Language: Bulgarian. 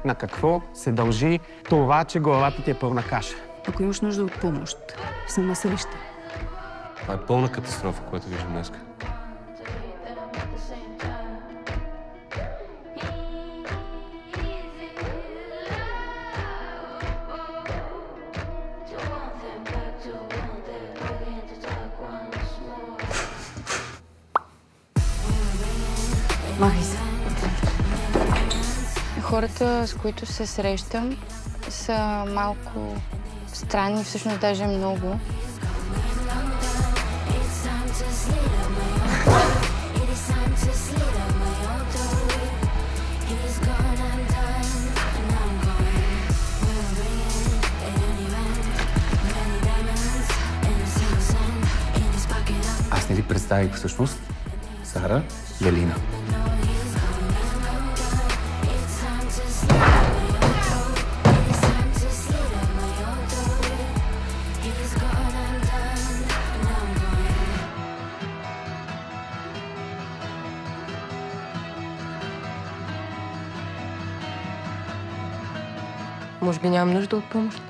На какво се дължи това, че главата ти е пълна каша? Ако имаш нужда от помощ, съм на среща. Това е пълна катастрофа, което виждам днес. Махай се. Хората, с които се срещам, са малко странни, всъщност даже много. Аз не ви представих всъщност Сара и Алина. Може би нямам нужда от помощ.